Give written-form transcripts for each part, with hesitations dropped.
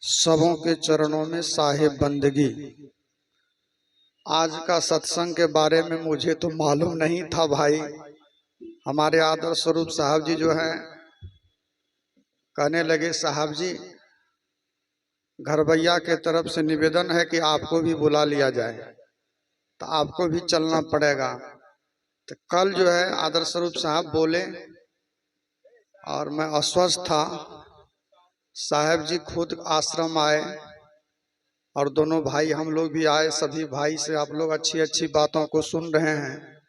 सबों के चरणों में साहिब बंदगी। आज का सत्संग के बारे में मुझे तो मालूम नहीं था भाई। हमारे आदर स्वरूप साहब जी जो हैं कहने लगे, साहब जी घर भैया के तरफ से निवेदन है कि आपको भी बुला लिया जाए, तो आपको भी चलना पड़ेगा। तो कल जो है आदर स्वरूप साहब बोले और मैं अस्वस्थ था। साहब जी खुद आश्रम आए और दोनों भाई हम लोग भी आए। सभी भाई से आप लोग अच्छी अच्छी बातों को सुन रहे हैं।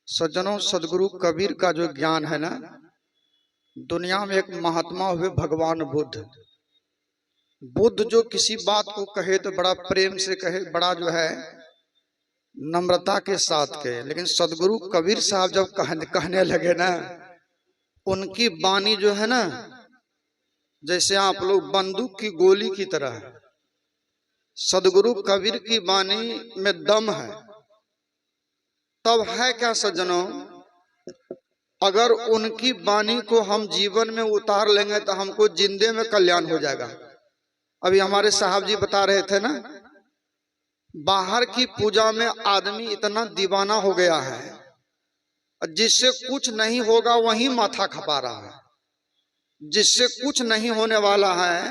सज्जनों, सदगुरु कबीर का जो ज्ञान है ना, दुनिया में एक महात्मा हुए भगवान बुद्ध। बुद्ध जो किसी बात को कहे तो बड़ा प्रेम से कहे, बड़ा जो है नम्रता के साथ कहे। लेकिन सदगुरु कबीर साहब जब कहने लगे ना, उनकी वाणी जो है ना जैसे आप लोग बंदूक की गोली की तरह है। सदगुरु कबीर की वाणी में दम है। तब है क्या सज्जनों, अगर उनकी वाणी को हम जीवन में उतार लेंगे तो हमको जिंदे में कल्याण हो जाएगा। अभी हमारे साहब जी बता रहे थे ना, बाहर की पूजा में आदमी इतना दीवाना हो गया है, जिससे कुछ नहीं होगा वही माथा खपा रहा है। जिससे कुछ नहीं होने वाला है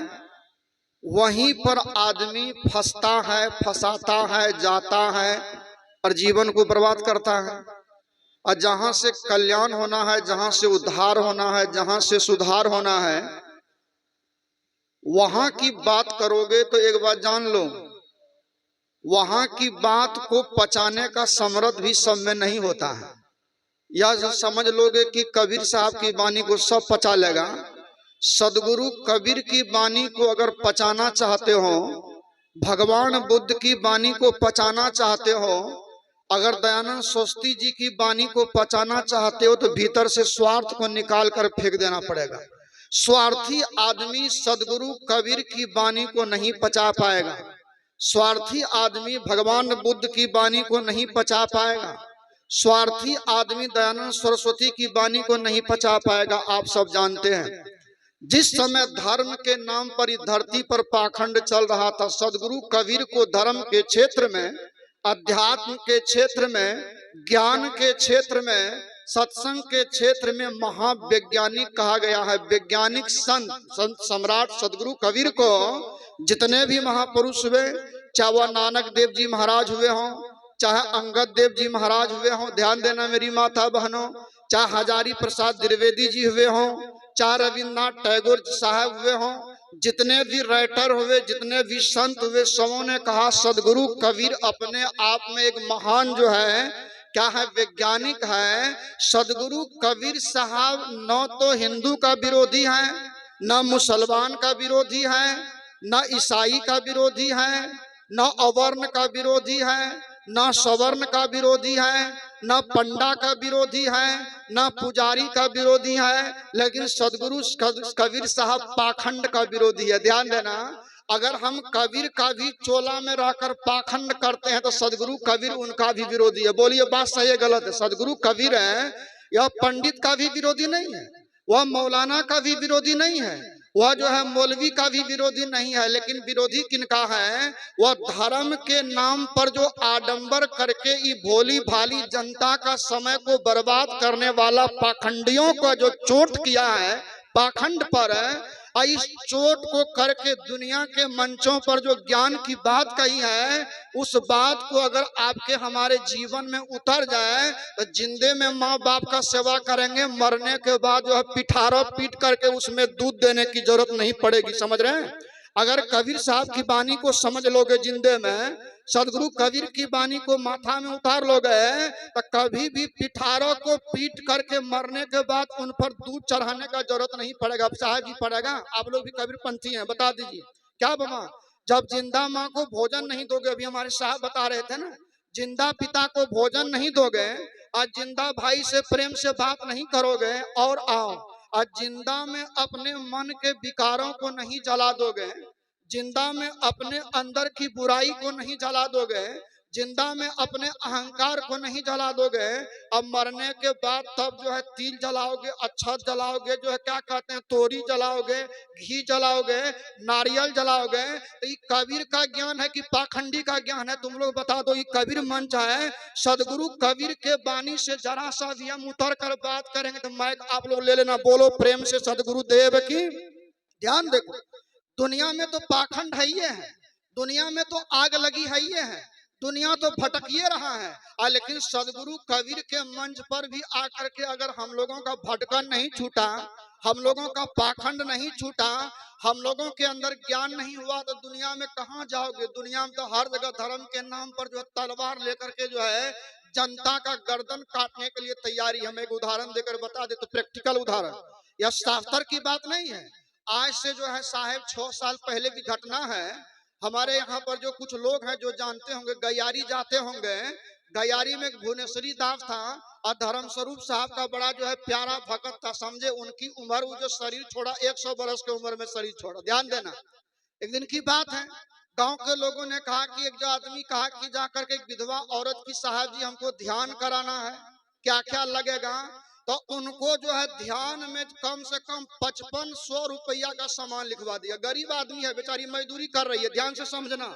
वहीं पर आदमी फंसता है, फंसाता है, जाता है और जीवन को बर्बाद करता है। और जहां से कल्याण होना है, जहां से उद्धार होना है, जहां से सुधार होना है, वहां की बात करोगे तो एक बात जान लो, वहां की बात को पचाने का समर्थ भी सब में नहीं होता है। या जो समझ लोगे कि कबीर साहब की वाणी को सब पचा लेगा। सदगुरु कबीर की वाणी को अगर पचाना चाहते हो, भगवान बुद्ध की वाणी को पचाना चाहते हो, अगर दयानंद सरस्वती जी की वाणी को पचाना चाहते हो, तो भीतर से स्वार्थ को निकाल कर फेंक देना पड़ेगा। स्वार्थी आदमी सदगुरु कबीर की वाणी को नहीं पचा पाएगा। स्वार्थी आदमी भगवान बुद्ध की वाणी को नहीं पचा पाएगा। स्वार्थी आदमी दयानंद सरस्वती की वाणी को नहीं पचा पाएगा। आप सब जानते हैं, जिस समय धर्म के नाम पर इस धरती पर पाखंड चल रहा था, सदगुरु कबीर को धर्म के क्षेत्र में, अध्यात्म के क्षेत्र में, ज्ञान के क्षेत्र में, सत्संग के क्षेत्र में महावैज्ञानिक कहा गया है। वैज्ञानिक संत सम्राट सदगुरु कबीर को जितने भी महापुरुष हुए, चाहे वह नानक देव जी महाराज हुए हों, चाहे अंगद देव जी महाराज हुए हों, ध्यान देना मेरी माता बहनों, चाहे हजारी प्रसाद द्विवेदी जी हुए हों, चाहे रविन्द्रनाथ टैगोर साहब हुए हों, जितने भी राइटर हुए, जितने भी संत हुए, सबों ने कहा सदगुरु कबीर अपने आप में एक महान जो है, क्या है, वैज्ञानिक है। सदगुरु कबीर साहब न तो हिंदू का विरोधी है, न मुसलमान का विरोधी है, न ईसाई का विरोधी है, न अवर्ण का विरोधी है, न सवर्ण का विरोधी है, न पंडा का विरोधी है, न पुजारी का विरोधी है, लेकिन सदगुरु कबीर साहब पाखंड का विरोधी है। ध्यान देना, अगर हम कबीर का भी चोला में रहकर पाखंड करते हैं तो सदगुरु कबीर उनका भी विरोधी है। बोलिए बात सही है गलत है? सदगुरु कबीर है, यह पंडित का भी विरोधी नहीं है, वह मौलाना का भी विरोधी नहीं है, वह जो है मौलवी का भी विरोधी नहीं है। लेकिन विरोधी किनका है? वह धर्म के नाम पर जो आडंबर करके ये भोली भाली जनता का समय को बर्बाद करने वाला पाखंडियों का जो चोट किया है पाखंड पर, इस चोट को करके दुनिया के मंचों पर जो ज्ञान की बात कही है, उस बात को अगर आपके हमारे जीवन में उतर जाए तो जिंदे में माँ बाप का सेवा करेंगे, मरने के बाद जो है पिठारा पीट करके उसमें दूध देने की जरूरत नहीं पड़ेगी। समझ रहे हैं? अगर कबीर साहब की वाणी को समझ लोगे जिंदे में, सदगुरु कबीर की वाणी को माथा में उतार लोगे, तो कभी भी पिठारों को पीट करके मरने के बाद उन पर दूध चढ़ाने का जरूरत नहीं पड़ेगा। साहब जी पड़ेगा? आप लोग भी कबीर पंथी हैं, बता दीजिए क्या बाबा? जब जिंदा माँ को भोजन नहीं दोगे, अभी हमारे साहब बता रहे थे ना, जिंदा पिता को भोजन नहीं दोगे, आज जिंदा भाई से प्रेम से बात नहीं करोगे, और आओ आज जिंदा में अपने मन के विकारों को नहीं जला दोगे, जिंदा में अपने अंदर की बुराई को नहीं जला दोगे, जिंदा में अपने अहंकार को नहीं जला दोगे, अब मरने के बाद तब जो है तिल जलाओगे, अक्षत जलाओगे, जो है क्या कहते हैं तोरी जलाओगे, घी जलाओगे, नारियल जलाओगे। तो ये कबीर का ज्ञान है कि पाखंडी का ज्ञान है? तुम लोग बता दो। ये कबीर मंच है, सदगुरु कबीर के वाणी से जरा सा भी हम उतर कर बात करेंगे तो माइक आप लोग ले लेना, बोलो प्रेम से सदगुरु देव की। ध्यान देखो, दुनिया में तो पाखंड है ही है, दुनिया में तो आग लगी है ही है, दुनिया तो भटकिए रहा है, लेकिन सदगुरु कबीर के मंच पर भी आकर के अगर हम लोगों का भटकन नहीं छूटा, हम लोगों का पाखंड नहीं छूटा, हम लोगों के अंदर ज्ञान नहीं हुआ, तो दुनिया में कहां जाओगे? दुनिया में तो हर जगह धर्म के नाम पर जो है तलवार लेकर के जो है जनता का गर्दन काटने के लिए तैयारी। हम एक उदाहरण देकर बता दे तो प्रैक्टिकल उदाहरण, यह शास्त्र की बात नहीं है, आज से जो है साहेब 6 साल पहले की घटना है। हमारे यहाँ पर जो कुछ लोग हैं जो जानते होंगे, गैयारी जाते होंगे, गैयारी में एक भुवनेश्वरी दास था और धर्म स्वरूप साहब का बड़ा जो है प्यारा भक्त था, समझे। उनकी उम्र, वो जो शरीर छोड़ा 100 बरस की उम्र में शरीर छोड़ा। ध्यान देना, एक दिन की बात है, गांव के लोगों ने कहा कि एक जो आदमी कहा कि जाकर के एक विधवा औरत की साहब जी हमको ध्यान कराना है, क्या क्या लगेगा? तो उनको जो है ध्यान में कम से कम 5500 रुपया का सामान लिखवा दिया। गरीब आदमी है बेचारी, मजदूरी कर रही है। ध्यान से समझना,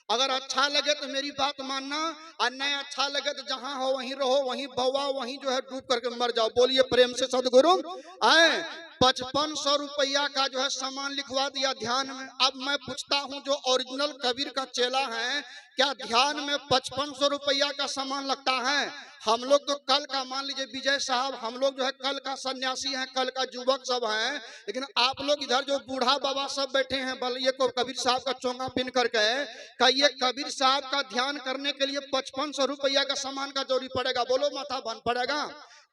अगर अच्छा लगे तो मेरी बात मानना, और नहीं अच्छा लगे तो जहां हो वहीं रहो, वहीं बवा, वहीं जो है डूब करके मर जाओ। बोलिए प्रेम से सदगुरु आए। 5500 रुपया का जो है सामान लिखवा दिया ध्यान में। अब मैं पूछता हूं, जो ओरिजिनल कबीर का चेला है, क्या ध्यान में 5500 रुपया का सामान लगता है? हम लोग तो कल का, मान लीजिए विजय साहब, हम लोग जो है कल का सन्यासी हैं, कल का युवक सब हैं, लेकिन आप लोग इधर जो बूढ़ा बाबा सब बैठे हैं, बलिए को कबीर साहब का चोंगा पिन करके, का ये कबीर साहब का ध्यान करने के लिए 5500 रुपया का सामान का जरूरी पड़ेगा? बोलो, माथा बन पड़ेगा।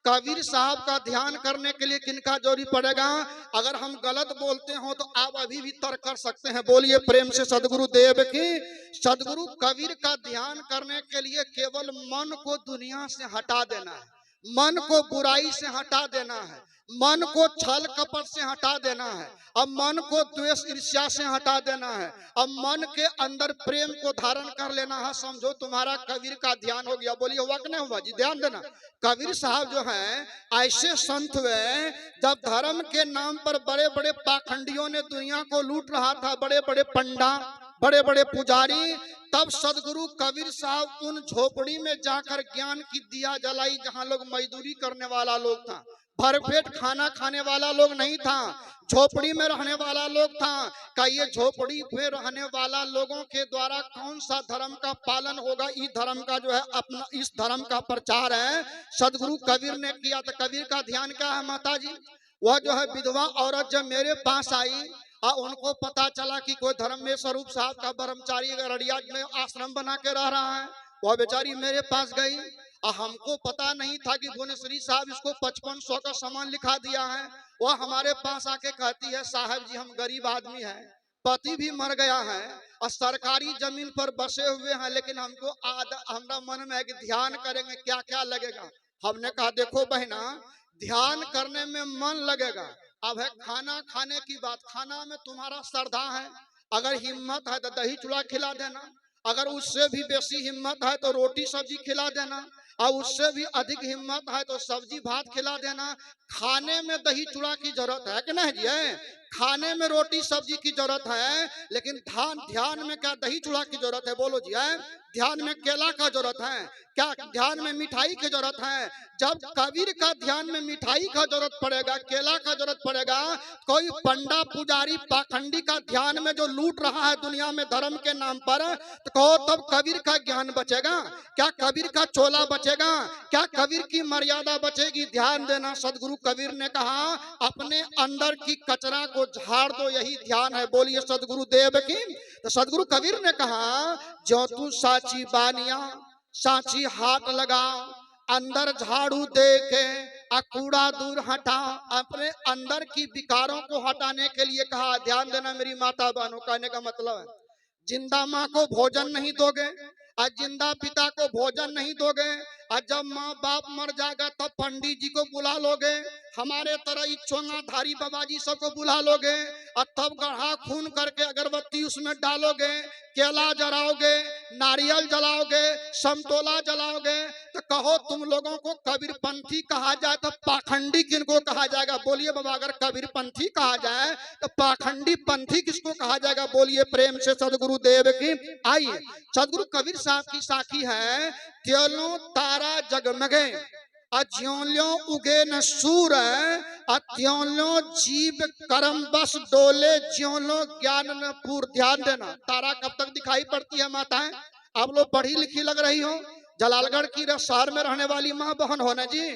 कबीर साहब का ध्यान करने के लिए किनका जरूरी पड़ेगा? अगर हम गलत बोलते हो तो आप अभी भी तर्क कर सकते हैं। बोलिए प्रेम से सदगुरु देव की। सदगुरु कबीर का ध्यान करने के लिए केवल मन को दुनिया से हटा देना है, मन को बुराई से हटा देना है, मन को छल कपट से हटा देना है, अब मन को द्वेष ईर्ष्या से हटा देना है, अब मन के अंदर प्रेम को धारण कर लेना है। समझो तुम्हारा कबीर का ध्यान हो गया। बोलिए हुआ कि नहीं हुआ जी? ध्यान देना, कबीर साहब जो हैं ऐसे संत हुए, जब धर्म के नाम पर बड़े बड़े पाखंडियों ने दुनिया को लूट रहा था, बड़े बड़े पंडा, बड़े बड़े पुजारी, तब सदगुरु कबीर साहब उन झोपड़ी में जाकर ज्ञान की दिया जलाई, जहां लोग मजदूरी करने वाला लोग था, भरपेट खाना खाने वाला लोग नहीं था, झोपड़ी में रहने वाला लोग था। का ये झोपड़ी में रहने वाला लोगों के द्वारा कौन सा धर्म का पालन होगा? इस धर्म का जो है अपना, इस धर्म का प्रचार है सदगुरु कबीर ने किया। तो कबीर का ध्यान क्या है माता जी? वह जो है विधवा औरत जब मेरे पास आई और उनको पता चला कि कोई धर्म में स्वरूप साहब का ब्रह्मचारी अररिया में आश्रम बना के रह रहा है, वह बेचारी मेरे पास गई और हमको पता नहीं था कि भुवनेश्वरी साहब इसको 5500 का सामान लिखा दिया है। वह हमारे पास आके कहती है, साहब जी हम गरीब आदमी हैं, पति भी मर गया है और सरकारी जमीन पर बसे हुए हैं, लेकिन हमको हमारा मन में है कि ध्यान करेंगे, क्या क्या लगेगा? हमने कहा देखो बहना, ध्यान करने में मन लगेगा, अब है खाना खाने की बात। खाना में तुम्हारा श्रद्धा है, अगर हिम्मत है तो दही चूड़ा खिला देना, अगर उससे भी बेसी हिम्मत है तो रोटी सब्जी खिला देना, और उससे भी अधिक हिम्मत है तो सब्जी भात खिला देना। खाने में दही चूड़ा की जरूरत है कि नहीं जी? खाने में रोटी सब्जी की जरूरत है, लेकिन ध्यान में क्या दही चूड़ा की जरूरत है? बोलो जी है। ध्यान में केला का जरूरत है क्या? ध्यान में मिठाई की जरूरत है? जब कबीर का ध्यान में मिठाई का जरूरत पड़ेगा, केला का जरूरत पड़ेगा, कोई पंडा पुजारी पाखंडी का ध्यान में जो लूट रहा है दुनिया में धर्म के नाम पर, तो कहो तब कबीर का ज्ञान बचेगा क्या? कबीर का चोला बचेगा क्या? कबीर की मर्यादा बचेगी? ध्यान देना, सदगुरु कबीर ने कहा अपने अंदर की कचरा को झाड़ दो, यही ध्यान है। बोलिए सदगुरु देव की। तो सदगुरु कबीर ने कहा, जो तू साची बानिया साची हाथ लगाओ, अंदर झाड़ू दे के कूड़ा दूर हटा। अपने अंदर की विकारों को हटाने के लिए कहा। ध्यान देना मेरी माता बहनों, कहने का मतलब है जिंदा माँ को भोजन नहीं दोगे, आज जिंदा पिता को भोजन नहीं दोगे, आज जब माँ बाप मर जाएगा तब पंडित जी को बुला लोगे, हमारे तरह चोंगा धारी बाबा जी सबको बुला लोगे, और तब गढ़ा खून करके अगरबत्ती उसमें डालोगे, केला जराओगे, नारियल जलाओगे, समतोला जलाओगे, तो कहो तुम लोगों को कबीरपंथी कहा जाए तो पाखंडी किनको कहा जाएगा? बोलिए बाबा, अगर कबीरपंथी कहा जाए तो पाखंडी पंथी किसको कहा जाएगा? बोलिए प्रेम से सदगुरु देव की। आइए, सदगुरु कबीर साहब की साखी है, त्यों तारा जगमगे अज्यों उगे न सूर, त्यों जीव कर्म बस डोले ज्यों ज्ञान न पूर। ध्यान देना, तारा कब तक दिखाई पड़ती है माताएं? आप लोग पढ़ी लिखी लग रही हो, जलालगढ़ की शहर में रहने वाली माँ बहन हो ना जी।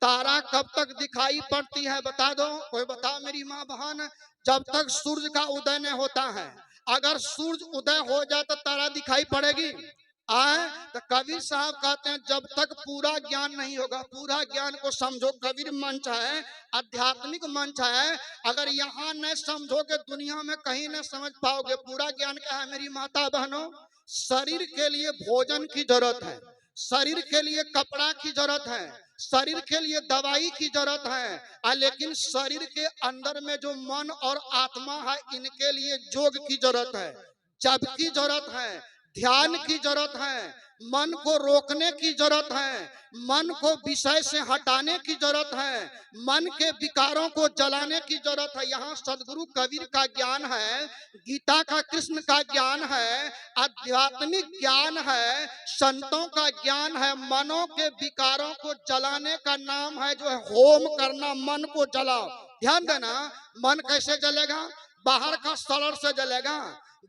तारा कब तक दिखाई पड़ती है बता दो, कोई बता मेरी माँ बहन। जब तक सूरज का उदय नहीं होता है। अगर सूरज उदय हो जाए तो तारा दिखाई पड़ेगी? आए तो कबीर साहब कहते हैं जब तक पूरा ज्ञान नहीं होगा, पूरा ज्ञान को समझो। कबीर मंच है, आध्यात्मिक मंच है, अगर यहाँ न समझोगे दुनिया में कहीं न समझ पाओगे। पूरा ज्ञान क्या है मेरी माता बहनों? शरीर के लिए भोजन की जरूरत है, शरीर के लिए कपड़ा की जरूरत है, शरीर के लिए दवाई की जरूरत है, लेकिन शरीर के अंदर में जो मन और आत्मा है, इनके लिए योग की जरूरत है, जप की जरूरत है, ध्यान की जरूरत है, मन को रोकने की जरूरत है, मन को विषय से हटाने की जरूरत है, मन के विकारों को जलाने की जरूरत है। यहाँ सदगुरु कबीर का ज्ञान है, गीता का कृष्ण का ज्ञान है, आध्यात्मिक ज्ञान है, संतों का ज्ञान है। मनों के विकारों को जलाने का नाम है जो है होम करना। मन को जलाओ। ध्यान देना, मन कैसे जलेगा? बाहर का सलर से जलेगा,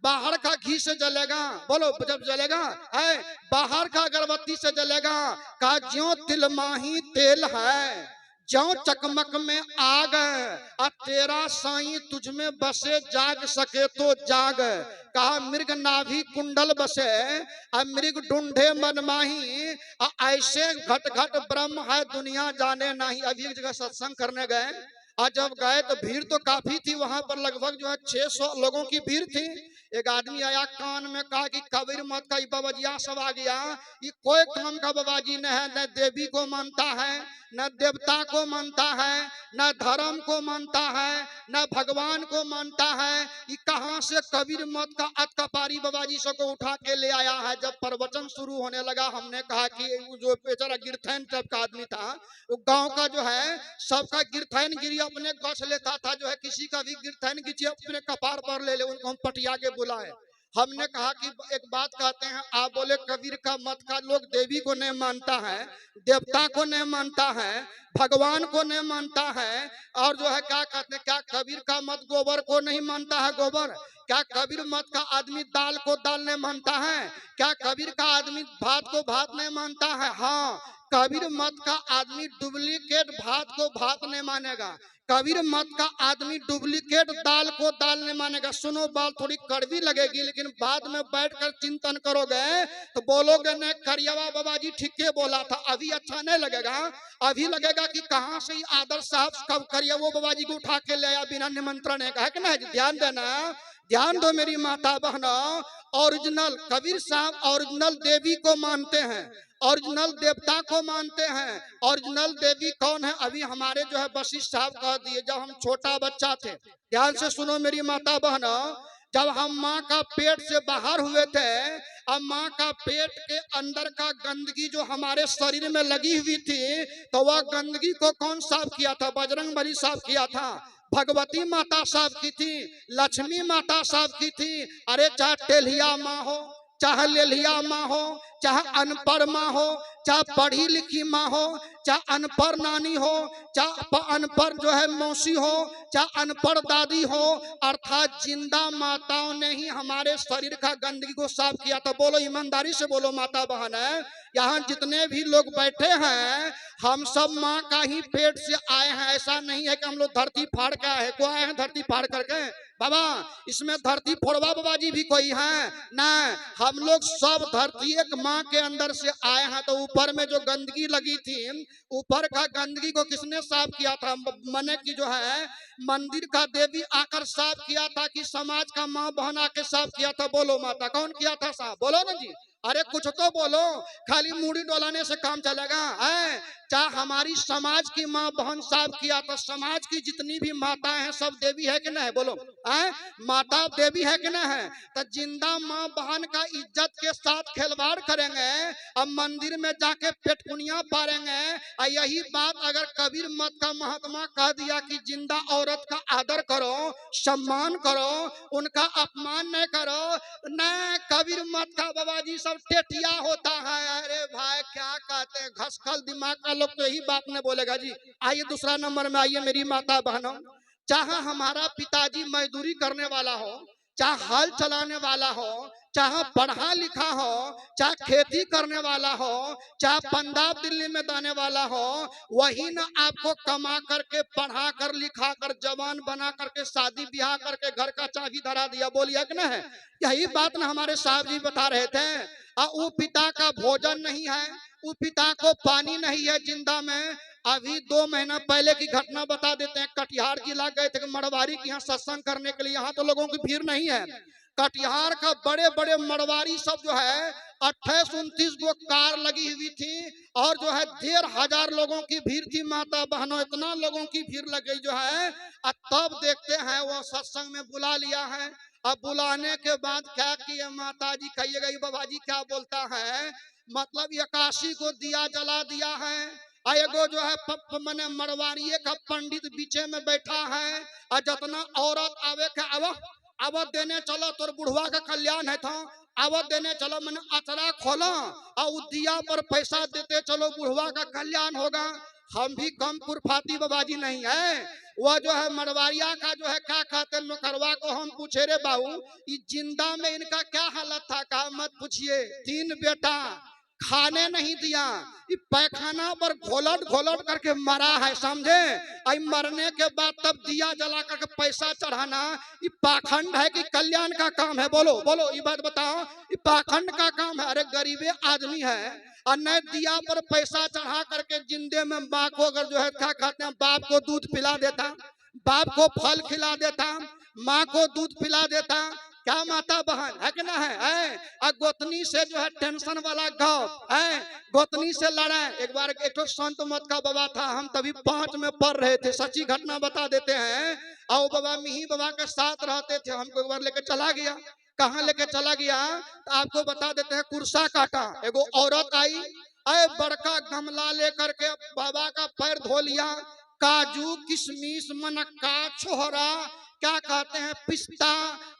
बाहर का घी से जलेगा। बोलो, जब जलेगा है बाहर का अगरबत्ती से जलेगा। का ज्यों तिलमाही तेल है, ज्यों चकमक में आग, तेरा साईं तुझ में बसे, जाग सके तो जाग। कहा मृग नाभि कुंडल बसे, मृग ढूंढे मन माही, ऐसे घट घट ब्रह्म है दुनिया जाने नहीं। अभी एक जगह सत्संग करने गए, और जब गए तो भीड़ तो काफी थी, वहां पर लगभग जो है 600 लोगों की भीड़ थी। एक आदमी आया, कान में कहा कि कबीर मत का बाबाजिया सब आ गया, ये कोई काम का बाबाजी न है, न देवी को मानता है, न देवता को मानता है, न धर्म को मानता है, न भगवान को मानता है। ये कहां से कबीर मत का अतकपारी बाबाजी सब को उठा के ले आया है। जब प्रवचन शुरू होने लगा, हमने कहा कि जो बेचारा गिरथैन टाइप का आदमी था, वो गांव का जो है सबका गिरथैन गिरी अपने गछ लेता था, जो है किसी का भी गिरथैन गिरी अपने कपार पर ले ले, उनको हम पटिया के बुलाए। हमने कहा कि एक बात कहते हैं, आप बोले कबीर का मत का लोग देवी को नहीं मानता है, देवता को नहीं मानता है, भगवान को नहीं मानता है, और जो है क्या कहते हैं, क्या कबीर का मत गोबर को नहीं मानता है गोबर? क्या कबीर मत का आदमी दाल को दाल नहीं मानता है? क्या कबीर का आदमी भात को भात नहीं मानता है? हाँ, कबीर मत का आदमी डुप्लीकेट भात को भात नहीं मानेगा, कबीर मत का आदमी डुप्लीकेट दाल को दाल नहीं मानेगा। सुनो, बात थोड़ी कड़वी लगेगी, लेकिन बाद में बैठकर चिंतन करोगे तो बोलोगे नहीं करियावा बाबा जी ठीक है बोला था। अभी अच्छा नहीं लगेगा, अभी लगेगा कि कहां से आदर्श साहब कब करिया वो बाबा जी को उठा के ले आया बिना निमंत्रण है कि नहीं? ध्यान देना, ध्यान दो मेरी माता बहनों। ओरिजिनल कबीर साहब ओरिजिनल देवी को मानते हैं, ओरिजिनल देवता को मानते हैं। ओरिजिनल देवी कौन है? अभी हमारे जो है वशिष्ठ साहब कह दिए, जब हम छोटा बच्चा थे, ध्यान से सुनो मेरी माता बहनों, जब हम माँ का पेट से बाहर हुए थे, अब माँ का पेट के अंदर का गंदगी जो हमारे शरीर में लगी हुई थी, तो वह गंदगी को कौन साफ किया था? बजरंगबली साफ किया था, भगवती माता साफ की थी, लक्ष्मी माता साफ की थी। अरे चाहे टेलिया माँ हो, चाहे लेलिया माँ हो, चाहे अनपढ़ माँ हो, चाहे पढ़ी लिखी माँ हो, चाहे अनपढ़ नानी हो, चाहे अनपढ़ जो है मौसी हो, चाहे अनपढ़ दादी हो, अर्थात जिंदा माताओं ने ही हमारे शरीर का गंदगी को साफ किया था। बोलो ईमानदारी से बोलो माता बहन है, यहाँ जितने भी लोग बैठे हैं हम सब माँ का ही पेट से आए हैं। ऐसा नहीं है कि हम लोग धरती फाड़ के आए हैं, को आए हैं धरती फाड़ करके बाबा, इसमें धरती फोड़वा बाबा जी भी कोई है ना? हम लोग सब धरती एक माँ के अंदर से आए हैं। तो ऊपर में जो गंदगी लगी थी, ऊपर का गंदगी को किसने साफ किया था? मने की जो है मंदिर का देवी आकर साफ किया था कि समाज का माँ बहन आके साफ किया था? बोलो माता, कौन किया था साफ? बोलो ना जी। अरे कुछ तो बोलो, खाली मूड़ी डोलाने से काम चलेगा? है चाहे हमारी समाज की माँ बहन साहब किया तो समाज की जितनी भी माता हैं सब देवी है कि नहीं? बोलो, है माता देवी है कि नहीं है? तो जिंदा माँ बहन का इज्जत के साथ खिलवाड़ करेंगे, अब मंदिर में जाके पेटकुनिया पारेंगे। और यही बात अगर कबीर मत का महात्मा कह दिया कि जिंदा औरत का आदर करो, सम्मान करो, उनका अपमान नहीं करो, न कबीर मत का बाबा जी सब टेटिया होता है। अरे भाई क्या कहते हैं, घसखल दिमाग का लोग तो यही बात नहीं बोलेगा जी। आइए दूसरा नंबर में आइए मेरी माता बहनों, चाहे हमारा पिताजी मजदूरी करने वाला हो, चाहे हल चलाने वाला हो, चाहे पढ़ा लिखा हो, चाहे खेती करने वाला हो, चाहे पंजाब दिल्ली में जाने वाला हो, वही ना आपको कमा करके पढ़ा कर लिखा कर जवान बना करके शादी ब्याह करके घर का चाबी धरा दिया। बोलिए कि नहीं? यही बात ना हमारे साहब जी बता रहे थे। वो पिता का भोजन नहीं है, वो पिता को पानी नहीं है जिंदा में। अभी 2 महीना पहले की घटना बता देते हैं। कटिहार जिला गए थे मरवारी के यहाँ सत्संग करने के लिए। यहाँ तो लोगों की भीड़ नहीं है। कटिहार का बड़े बड़े मरवारी सब जो है 28-29 गो कार लगी हुई थी और जो है 1,500 लोगों की भीड़ थी। माता बहनों इतना लोगों की भीड़ लग गई जो है। तब देखते हैं वो सत्संग में बुला लिया है। अब बुलाने के बाद क्या किए माता जी, कहिएगा ये बाबा जी क्या बोलता है, मतलब 81 को दिया जला दिया है। एगो जो है मने मरवारिये का पंडित बीचे में बैठा है और जितना औरत आवे के अब देने चलो तोर बुढ़वा का कल्याण है था, अब देने चलो मैंने अचरा खोलो और दिया पर पैसा देते चलो बुढ़वा का कल्याण होगा। हम भी कम कुरफाती बाबाजी नहीं है। वह जो है मरवारिया का जो है क्या कहते हैं नौकरवा को हम पूछे रे बाबू ये जिंदा में इनका क्या हालत था? कहा मत पूछिए, 3 बेटा खाने नहीं दिया, पैखाना पर घोलट घोलट करके मरा है, समझे? आई मरने के बाद तब दिया जला करके पैसा चढ़ाना ये पाखंड है कि कल्याण का काम है? बोलो बोलो ये बात बताओ, ये पाखंड का काम है? अरे गरीबे आदमी है और न दिया पर पैसा चढ़ा करके जिंदे में माँ को अगर जो है क्या कहते हैं बाप को दूध पिला देता, बाप को फल खिला देता, माँ को दूध पिला देता, क्या माता बहन है कि ना है? गोतनी से जो है टेंशन वाला गाँव है, गोतनी से लड़ा। एक बार एक तो संत मत का बाबा था, हम तभी 5 में पढ़ रहे थे, सच्ची घटना बता देते हैं। और बाबा मिही बाबा के साथ रहते थे, हमको एक बार लेके चला गया। कहाँ लेके चला गया तो आपको बता देते हैं। कुर्सा काटा, एगो औरत आई, अरे बड़का गमला लेकर के बाबा का पैर धो लिया। काजू किशमिश मनक्का छोहरा क्या कहते हैं पिस्ता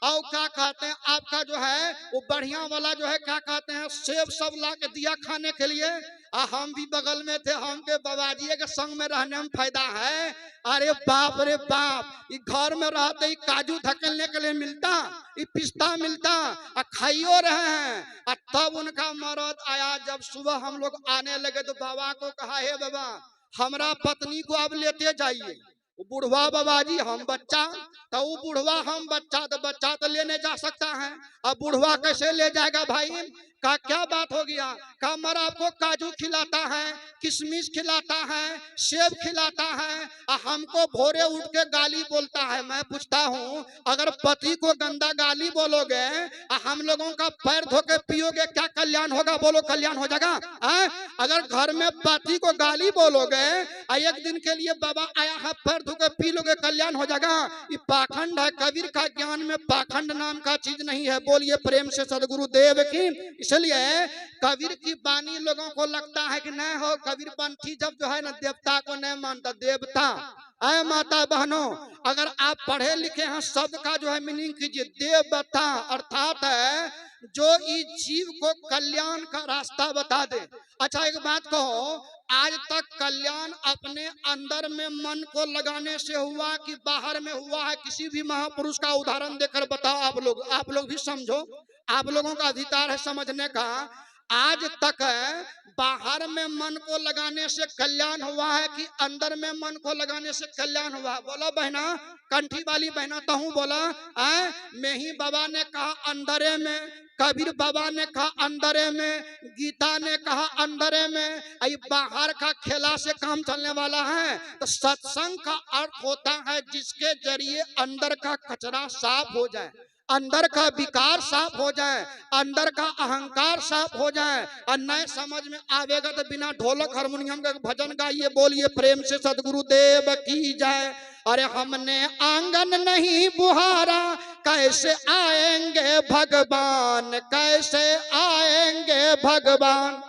और क्या कहते हैं आपका जो है वो बढ़िया वाला जो है क्या कहते हैं सेब सब ला के दिया खाने के लिए। हम भी बगल में थे, हम के बाबाजी के संग में रहने में फायदा है। अरे बाप रे बाप, ये घर में रहते ही काजू धकेलने के लिए मिलता, ये पिस्ता मिलता और खाइयो रहे हैं। तब उनका मरद आया। जब सुबह हम लोग आने लगे तो बाबा को कहा, हे बाबा हमरा पत्नी को अब लेते जाइए। बुढ़वा बाबाजी हम बच्चा, तो वो बुढ़वा हम बच्चा, तो बच्चा तो लेने जा सकता है, अब बुढ़वा कैसे ले जाएगा भाई? का क्या बात हो गया? का मर आपको काजू खिलाता है, किशमिश खिलाता है, सेब खिलाता है, हमको भोरे उठ के गाली बोलता है। मैं पूछता हूँ अगर पति को गंदा गाली बोलोगे, हम लोगों का पैर धो के पियोगे, क्या कल्याण होगा? बोलो कल्याण हो जाएगा? अगर घर में पति को गाली बोलोगे, एक दिन के लिए बाबा आया है पैर धो के पी लोगे, कल्याण हो जाएगा? ये पाखंड है। कबीर का ज्ञान में पाखंड नाम का चीज नहीं है। बोलिए प्रेम से सदगुरु देव की। इसलिए कबीर की वाणी लोगों को लगता है कि नहीं हो, कबीर पंथी जब जो है ना देवता को नहीं मानता, देवता। ऐ माता बहनों, अगर आप पढ़े लिखे हैं शब्द का जो है मीनिंग कीजिए। देवता अर्थात है जो इस जीव को कल्याण का रास्ता बता दे। अच्छा एक बात कहो, आज तक कल्याण अपने अंदर में मन को लगाने से हुआ कि बाहर में हुआ है? किसी भी महापुरुष का उदाहरण देकर बताओ। आप लोग भी समझो, आप लोगों का अधिकार है समझने का। आज तक बाहर में मन को लगाने से कल्याण हुआ है कि अंदर में मन को लगाने से कल्याण हुआ? बोला बहना, कंठी वाली बहना तहू बोला। मेही बाबा ने कहा अंदरे में, कबीर बाबा ने कहा अंदरे में, गीता ने कहा अंदरे में। बाहर का खेला से काम चलने वाला है? तो सत्संग का अर्थ होता है जिसके जरिए अंदर का कचरा साफ हो जाए। अंदर का विकार साफ हो जाए, अंदर का अहंकार साफ हो जाए, और नए समझ में आवेगा तो बिना ढोलक हारमोनियम का भजन गाइए, बोलिए प्रेम से सदगुरु देव की जाए। अरे हमने आंगन नहीं बुहारा, कैसे आएंगे भगवान, कैसे आएंगे भगवान।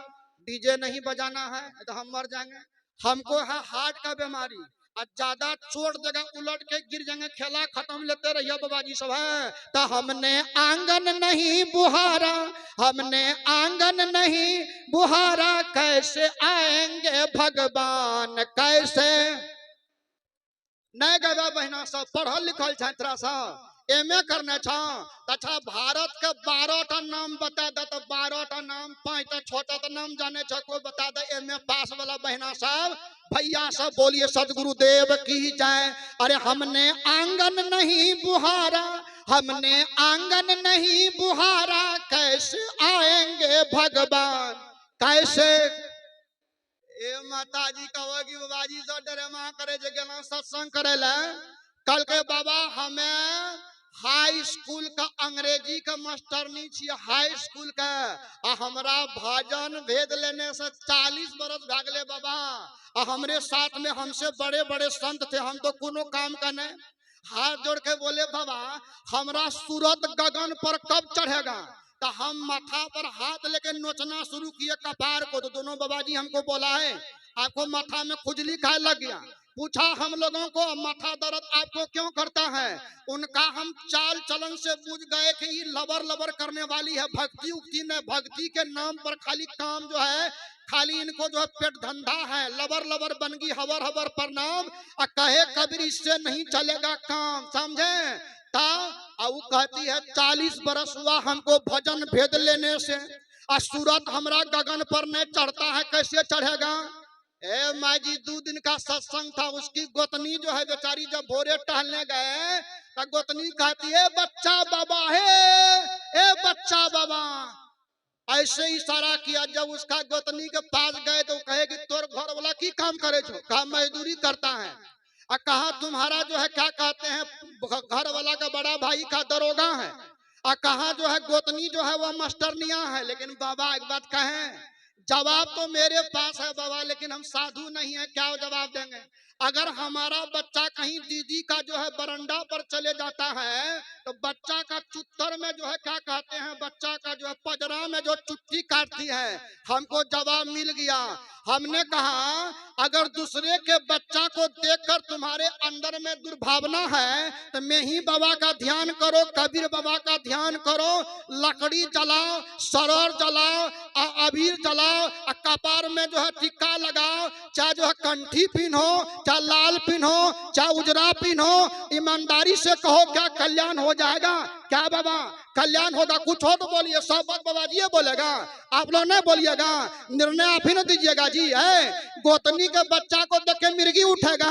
डीजे नहीं बजाना है तो हम मर जाएंगे। हमको है हार्ट का बीमारी, और ज्यादा चोट जगह उलट के गिर जाएंगे, खेला खत्म लेते रहिए बाबा जी सब है। तो हमने आंगन नहीं बुहारा, हमने आंगन नहीं बुहारा, कैसे आएंगे भगवान, कैसे। नहीं गवा बहना सब पढ़ल लिखल छात्रा सा एमए करने छा, अच्छा भारत के 12टा नाम बता दे, तो 12टा नाम 5टा 6टा नाम जाने छ, कोई बता दे एमए पास वाला बहना सब भैया सब, बोलिए सदगुरु देव की जाए। अरे हमने आंगन नहीं बुहारा, हमने आंगन नहीं बुहारा, कैसे आएंगे भगवान, कैसे। ए माता जी कहोगी बाबाजी से डरमा करे जे गेला सत्संग करे ला, कल के बाबा हमें हाई स्कूल का अंग्रेजी का मास्टरनी छिए, हाई स्कूल का, आ हमरा भजन भेद लेने से 40 बरस भाग ले बाबा, आ हमरे साथ में हमसे बड़े बड़े संत थे, हम तो कोनो काम का नहीं। हाथ जोड़ के बोले बाबा हमरा सूरत गगन पर कब चढ़ेगा, तो हम माथा पर हाथ लेके नोचना शुरू किए कपार को, तो दोनों बाबाजी हमको बोला है आपको माथा में खुजली खाए लग गया। पूछा हम लोगों को माथा दर्द आपको क्यों करता है, उनका हम चाल चलन से बुझ गए कि ये लबर लबर करने वाली है, भक्ति उक्ति में, भक्ति के नाम पर खाली काम जो है, खाली इनको जो है पेट धंधा है, लबर लबर बनगी हवर हवर प्रणाम, और कहे कबीर इससे नहीं चलेगा काम, समझे। वो कहती है 40 बरस हुआ हमको भजन भेद लेने से, और सूरत हमरा गगन पर नहीं चढ़ता है, कैसे चढ़ेगा। ए माँ जी 2 दिन का सत्संग था, उसकी गोतनी जो है बेचारी जब भोरे टहलने गए, तो गोतनी कहती है बच्चा बाबा है, ए बच्चा बाबा, ऐसे इशारा किया। जब उसका गोतनी के पास गए तो कहे कि तोर घर वाला की काम करे छो, कहा मजदूरी करता है, और कहा तुम्हारा जो है क्या कहते हैं घर वाला का बड़ा भाई का दरोगा है, और कहा जो है गोतनी जो है वह मास्टरनिया है। लेकिन बाबा एक बात कहें, जवाब तो मेरे पास है बाबा, लेकिन हम साधु नहीं है, क्या जवाब देंगे। अगर हमारा बच्चा कहीं दीदी का जो है बरंडा पर चले जाता है, तो बच्चा का चुत्तर में जो है क्या कहते हैं, बच्चा का जो है पजरा में जो चुट्टी काटती है, हमको जवाब मिल गया। हमने कहा अगर दूसरे के बच्चा को देखकर तुम्हारे अंदर में दुर्भावना है, तो मैं ही बाबा का ध्यान करो, कबीर बाबा का ध्यान करो, लकड़ी जलाओ, सरोर जलाओ, अबीर जलाओ, कपार में जो है टिक्का लगाओ, चाहे जो है कंठी पिन्हो, चाहे लाल पिन्हो, चाहे उजरा पिन्हो, ईमानदारी से कहो क्या कल्याण हो जाएगा। क्या बाबा कल्याण होगा, कुछ हो तो बोलिए, सब बात बाबा जी बोलेगा, आप लोग नहीं बोलिएगा, निर्णय आप ही न दीजिएगा जी। है गोतनी के बच्चा को देख के मिर्गी उठेगा,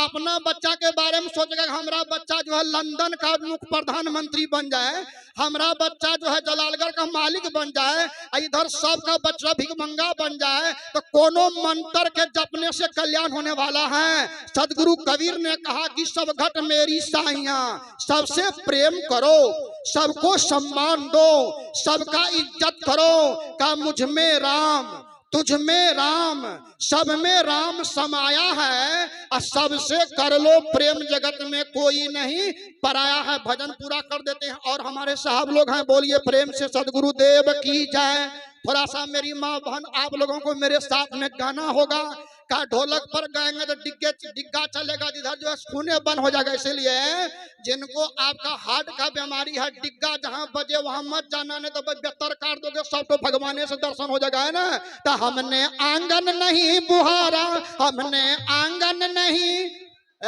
अपना बच्चा के बारे में सोचेगा हमारा बच्चा जो है लंदन का मुख्य प्रधानमंत्री बन जाए, हमारा बच्चा जो है जलालगढ़ का मालिक बन जाए, इधर सबका बच्चा भिखमंगा बन जाए, तो कोनो मंत्र के जपने से कल्याण होने वाला है। सदगुरु कबीर ने कहा कि सब घट मेरी साइयां, सबसे प्रेम करो, सबको सम्मान दो, सबका इज्जत करो, का मुझ में राम तुझ में राम, सब में राम समाया है, और सबसे कर लो प्रेम, जगत में कोई नहीं पराया है। भजन पूरा कर देते हैं और हमारे साहब लोग हैं, बोलिए प्रेम से सदगुरु देव की जाए। थोड़ा सा मेरी माँ बहन आप लोगों को मेरे साथ में गाना होगा, का ढोलक पर गाएंगे तो डिग्गा चलेगा, जिधर जो है खूने बंद हो जाएगा। इसलिए जिनको आपका हार्ट का बीमारी है, डिग्गा जहां बजे वहां मत जाना, नहीं तो बेहतर काट दोगे, सब तो भगवान से दर्शन हो जाएगा, है ना। तो हमने आंगन नहीं बुहारा, हमने आंगन नहीं,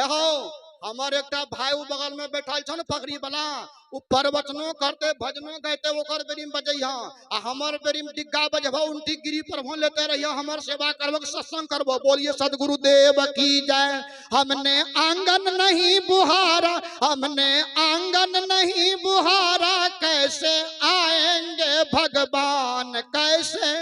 हो हमारे एक भाई बगल में बैठा छ पगड़ी वाला, उ प्रवचनो करते भजनो गाते ओकर बेरी में बजैया, आ हमर बेरी में डिग्गा बजबो, उनकी गिरी पर हो लेते रहिए, हमर सेवा करबो, सत्संग करबो, बोलिए सदगुरु देव की जय। हमने आंगन नहीं बुहारा, हमने आंगन नहीं बुहारा, कैसे आएंगे भगवान, कैसे।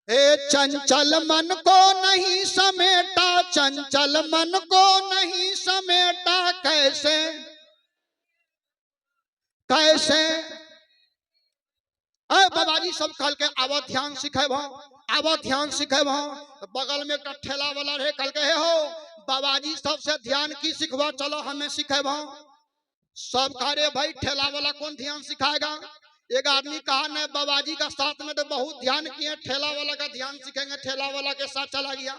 हे चंचल मन को नहीं समेटा, चंचल मन को नहीं समेटा, कैसे कैसे। अरे बाबा जी सब कल के आवा ध्यान सिखे भाव, आवा ध्यान सिखे भाव। बगल में एक ठेला वाला रहे, कल के हे हो बाबा जी सबसे ध्यान की सिखवा, चलो हमें सिखे भाव। सब कह रहे भाई ठेला वाला कौन ध्यान सिखाएगा। एक आदमी कहा नहीं बाबा जी का साथ में तो बहुत ध्यान किए, ठेला वाला का ध्यान सीखेंगे। ठेला वाला के साथ चला गया,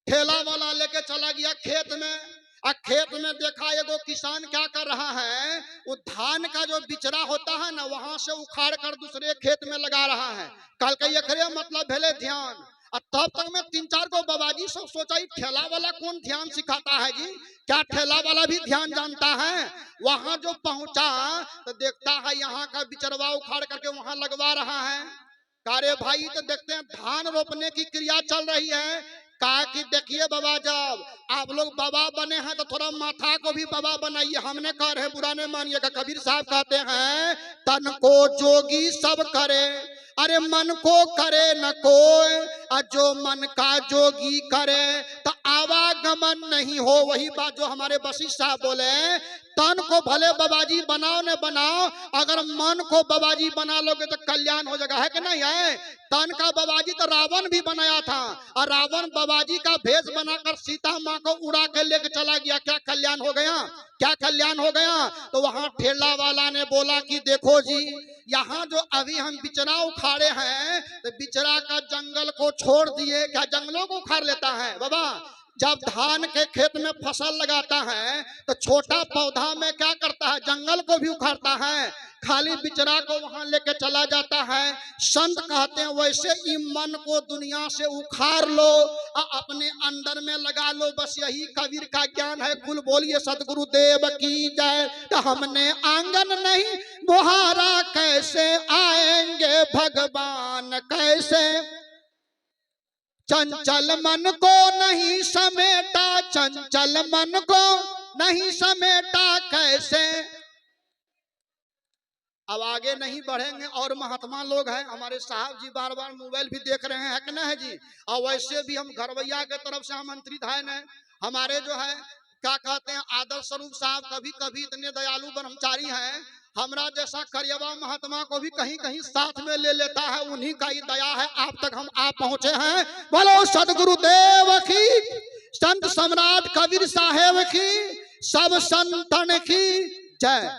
ठेला वाला लेके चला गया खेत में। और खेत में देखा एगो किसान क्या कर रहा है, वो धान का जो बिचरा होता है ना वहां से उखाड़ कर दूसरे खेत में लगा रहा है। कल के एकरे मतलब भेले ध्यान। और तब तक में 3-4 को बाबाजी सब सोचा ठेला वाला कौन ध्यान सिखाता है जी, क्या ठेला वाला भी ध्यान जानता है। वहां जो पहुंचा तो देखता है यहाँ का बिचरवा उखाड़ करके वहां लगवा रहा है। कारे भाई तो देखते हैं धान रोपने की क्रिया चल रही है। कहा कि देखिए बाबा जब आप लोग बाबा बने हैं तो थोड़ा माथा को भी बाबा बनाइए। हमने कह रहे बुरा नहीं मानिएगा, कबीर साहब कहते हैं तन को जोगी सब करे, अरे मन को करे न कोई, और जो मन का जोगी करे तो आवागमन नहीं हो। वही बात जो हमारे वशिष्ठ साहब बोले, तन को भले बाबाजी बनाओ न बनाओ, अगर मन को बाबाजी बना लोगे तो कल्याण हो जाएगा, है कि नहीं है। तन का बाबाजी तो रावण भी बनाया था, और रावण बाबाजी का भेष बनाकर सीता माँ को उड़ा के लेके चला गया। क्या कल्याण हो गया, क्या कल्याण हो गया। तो वहां ठेला वाला ने बोला कि देखो जी यहाँ जो अभी हम बिचरा उखाड़े हैं तो बिचरा का जंगल को छोड़ दिए, क्या जंगलों को उखाड़ लेता है बाबा। जब धान के खेत में फसल लगाता है तो छोटा पौधा में क्या करता है, जंगल को भी उखाड़ता है, खाली बिचरा को वहां लेके चला जाता है। संत कहते हैं वैसे ही मन को दुनिया से उखाड़ लो और अपने अंदर में लगा लो। बस यही कबीर का ज्ञान है। कुल बोलिए सतगुरु देव की जय। तो हमने आंगन नहीं बुहारा, कैसे आएंगे भगवान कैसे। चंचल मन को नहीं समेटा, चंचल मन को नहीं समेटा कैसे। अब आगे नहीं बढ़ेंगे और महात्मा लोग हैं हमारे साहब जी बार बार मोबाइल भी देख रहे हैं, है कि नहीं जी। और वैसे भी हम घरवैया के तरफ से आमंत्रित है न। हमारे जो है क्या कहते हैं आदर्श स्वरूप साहब कभी कभी इतने दयालु ब्रह्मचारी हैं, हमरा जैसा करियवा महात्मा को भी कहीं कहीं साथ में ले लेता है। उन्हीं का ही दया है आप तक हम आप पहुंचे हैं। बोलो सदगुरु देव की, संत सम्राट कबीर साहेब की, सब संतन की जय।